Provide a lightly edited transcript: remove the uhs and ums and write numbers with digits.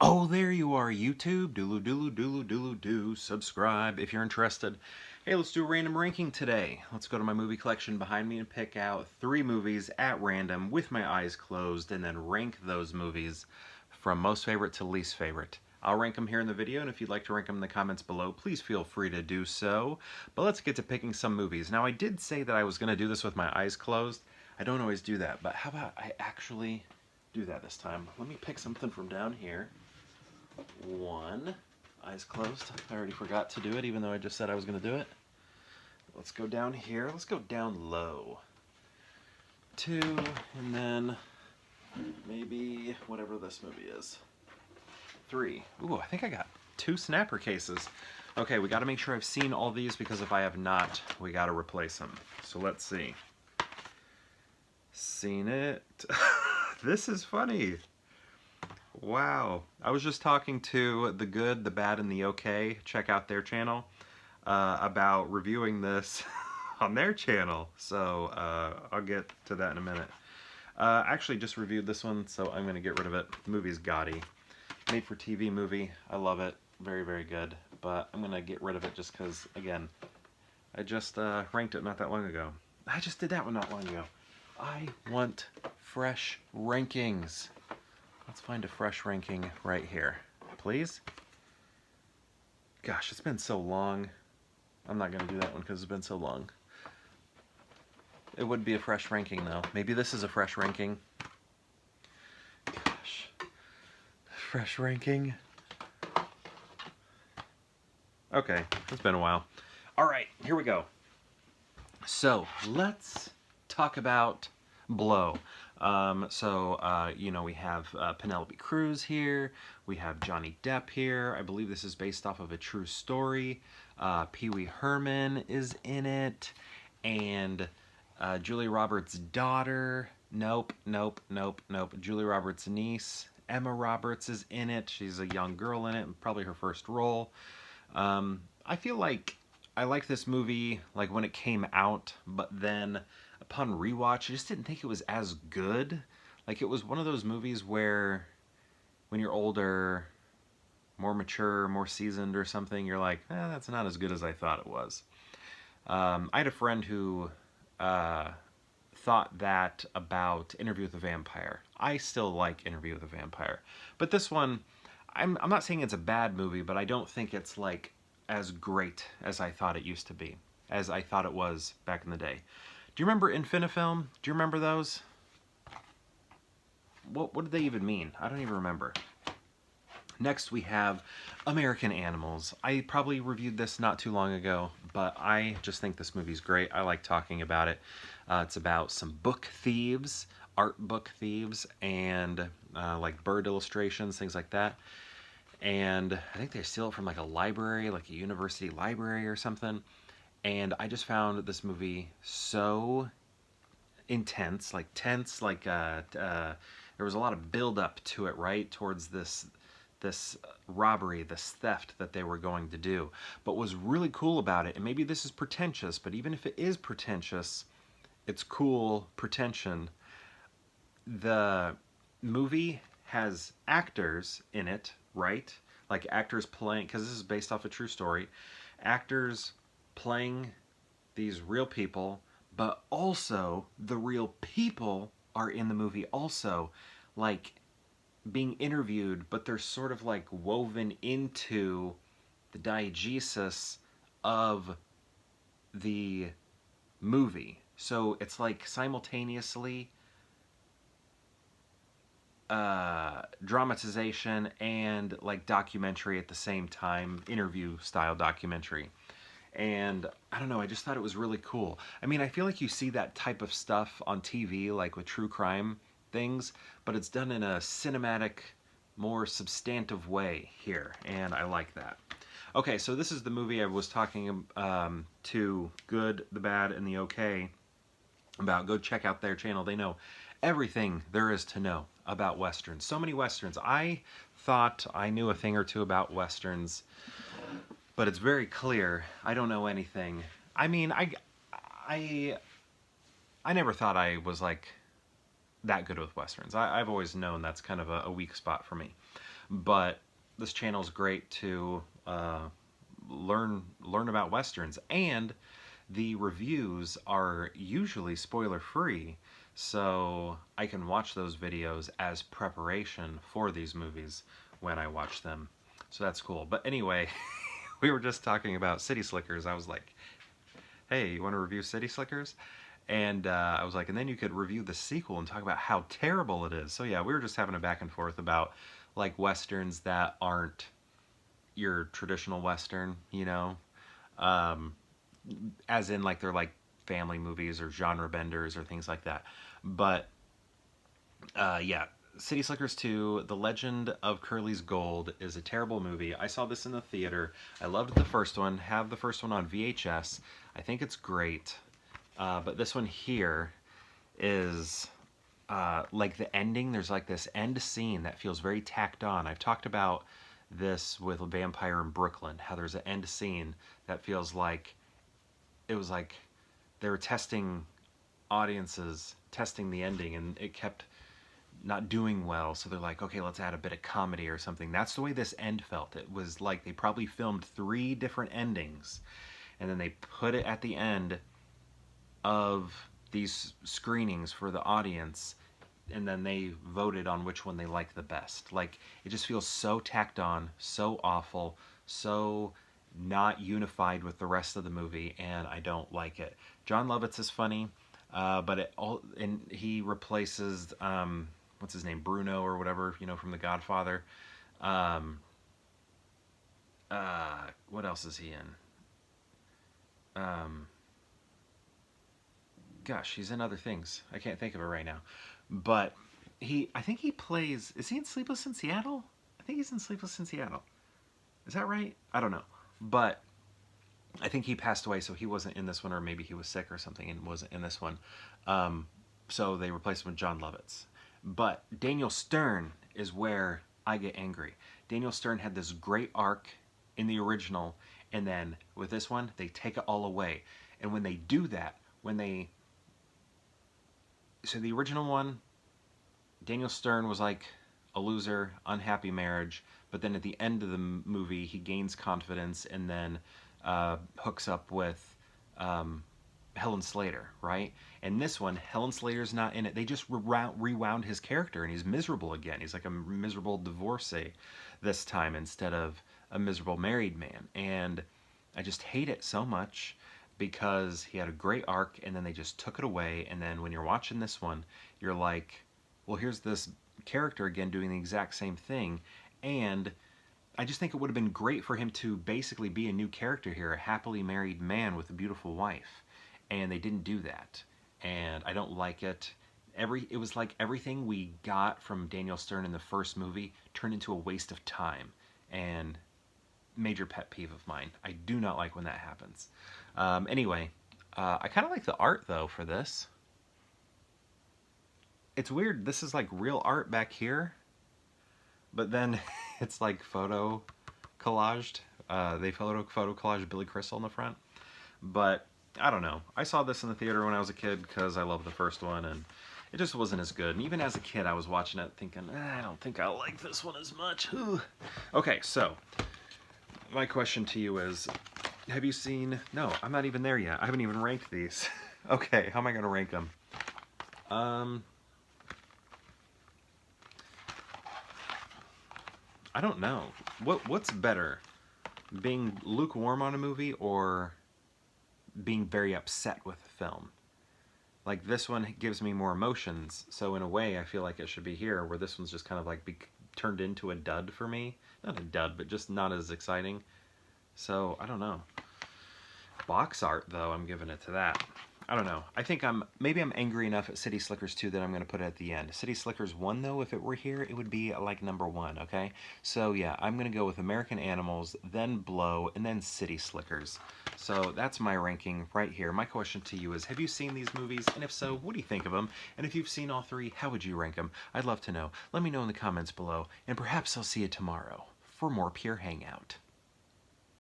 Oh, there you are, YouTube. Doodle doodle doodle doodle doo. Subscribe if you're interested. Hey, let's do a random ranking today. Let's go to my movie collection behind me and pick out 3 movies at random with my eyes closed and then rank those movies from most favorite to least favorite. I'll rank them here in the video, and if you'd like to rank them in the comments below, please feel free to do so. But let's get to picking some movies. Now, I did say that I was going to do this with my eyes closed. I don't always do that, but how about I actually do that this time? Let me pick something from down here. 1, eyes closed. I already forgot to do it, even though I just said I was going to do it. Let's go down here. Let's go down low. 2, and then maybe whatever this movie is. 3. Ooh, I think I got 2 snapper cases. Okay, we got to make sure I've seen all these, because if I have not, we got to replace them. So let's see. Seen it. This is funny. Wow. I was just talking to The Good, The Bad, and The Okay, check out their channel, about reviewing this on their channel. So I'll get to that in a minute. Actually just reviewed this one, so I'm going to get rid of it. The movie's gaudy. Made for TV movie. I love it. Very, very good. But I'm going to get rid of it just because, again, I just ranked it not that long ago. I just did that one not long ago. I want fresh rankings. Let's find a fresh ranking right here, please. Gosh, it's been so long. I'm not going to do that one because it's been so long. It would be a fresh ranking, though. Maybe this is a fresh ranking. Gosh. Fresh ranking. Okay, it's been a while. All right, here we go. So, let's talk about Blow. You know, we have Penelope Cruz here, we have Johnny Depp here. I believe this is based off of a true story. Pee Wee Herman is in it, and Julia Roberts' daughter, nope. Julia Roberts' niece, Emma Roberts, is in it. She's a young girl in it, probably her first role. I feel like I liked this movie like when it came out, but then upon rewatch, I just didn't think it was as good. Like, it was one of those movies where when you're older, more mature, more seasoned or something, you're like, that's not as good as I thought it was. I had a friend who thought that about Interview with the Vampire. I still like Interview with the Vampire. But this one, I'm not saying it's a bad movie, but I don't think it's like as great as I thought it used to be, as I thought it was back in the day. Do you remember Infinifilm? Do you remember those? What did they even mean? I don't even remember. Next we have American Animals. I probably reviewed this not too long ago, but I just think this movie's great. I like talking about it. It's about some book thieves, art book thieves, and like bird illustrations, things like that. And I think they steal it from like a library, like a university library or something. And I just found this movie so intense, like tense, like there was a lot of build up to it, right, towards this robbery, this theft that they were going to do. But what was really cool about it, and maybe this is pretentious, but even if it is pretentious, it's cool pretension. The movie has actors in it, right? Like actors playing, because this is based off a true story, actors playing these real people, but also the real people are in the movie also, like being interviewed, but they're sort of like woven into the diegesis of the movie. So it's like simultaneously dramatization and like documentary at the same time, interview style documentary. And I don't know, I just thought it was really cool. I mean, I feel like you see that type of stuff on TV, like with true crime things, but it's done in a cinematic, more substantive way here, and I like that. Okay, so this is the movie I was talking to Good, the Bad, and the Okay about. Go check out their channel. They know everything there is to know about Westerns. So many Westerns. I thought I knew a thing or two about Westerns, but it's very clear I don't know anything. I mean, I never thought I was like that good with Westerns. I've always known that's kind of a weak spot for me. but this channel is great to learn about westerns, and the reviews are usually spoiler free, so I can watch those videos as preparation for these movies when I watch them. So that's cool. But anyway, we were just talking about City Slickers. I was like, hey, you want to review City Slickers? And I was like, and then you could review the sequel and talk about how terrible it is. So yeah, we were just having a back and forth about like westerns that aren't your traditional western, you know, um, as in like they're like family movies or genre benders or things like that. But yeah, City Slickers 2, The Legend of Curly's Gold is a terrible movie. I saw this in the theater. I loved the first one, have the first one on VHS. I think it's great. But this one here is like the ending. There's like this end scene that feels very tacked on. I've talked about this with Vampire in Brooklyn, how there's an end scene that feels like it was like they were testing audiences, testing the ending, and it kept not doing well, so they're like, okay, let's add a bit of comedy or something. That's the way this end felt. It was like they probably filmed 3 different endings, and then they put it at the end of these screenings for the audience, and then they voted on which one they liked the best. Like, it just feels so tacked on, so awful, so not unified with the rest of the movie, and I don't like it. John Lovitz is funny, but and he replaces what's his name, Bruno or whatever, you know, from The Godfather. Um, what else is he in? Gosh, he's in other things. I can't think of it right now. But I think he plays, is he in Sleepless in Seattle? I think he's in Sleepless in Seattle. Is that right? I don't know. But I think he passed away, so he wasn't in this one, or maybe he was sick or something and wasn't in this one. So they replaced him with John Lovitz. But Daniel Stern is where I get angry. Daniel Stern had this great arc in the original, and then with this one, they take it all away. And when they do that, so the original one, Daniel Stern was like a loser, unhappy marriage, but then at the end of the movie, he gains confidence and then hooks up with Helen Slater, right? And this one, Helen Slater's not in it. They just rewound his character, and he's miserable again. He's like a miserable divorcee this time instead of a miserable married man. And I just hate it so much because he had a great arc, and then they just took it away. And then when you're watching this one, you're like, well, here's this character again doing the exact same thing. And I just think it would have been great for him to basically be a new character here, a happily married man with a beautiful wife. And they didn't do that. And I don't like it. It was like everything we got from Daniel Stern in the first movie turned into a waste of time. And major pet peeve of mine. I do not like when that happens. Anyway, I kind of like the art, though, for this. It's weird. This is like real art back here. But then it's like photo collaged. They photo collaged Billy Crystal in the front. But I don't know. I saw this in the theater when I was a kid because I loved the first one, and it just wasn't as good. And even as a kid, I was watching it thinking, I don't think I like this one as much. Okay, so my question to you is, have you seen... No, I'm not even there yet. I haven't even ranked these. Okay, how am I going to rank them? I don't know. What's better? Being lukewarm on a movie or being very upset with the film? Like, this one gives me more emotions, so in a way I feel like it should be here, where this one's just kind of like turned into a dud for me. Not a dud, but just not as exciting. So, I don't know. Box art, though, I'm giving it to that. I don't know. I think maybe I'm angry enough at City Slickers 2 that I'm going to put it at the end. City Slickers 1, though, if it were here, it would be like number 1, okay? So, yeah, I'm going to go with American Animals, then Blow, and then City Slickers. So, that's my ranking right here. My question to you is, have you seen these movies? And if so, what do you think of them? And if you've seen all 3, how would you rank them? I'd love to know. Let me know in the comments below, and perhaps I'll see you tomorrow for more Pure Hangout.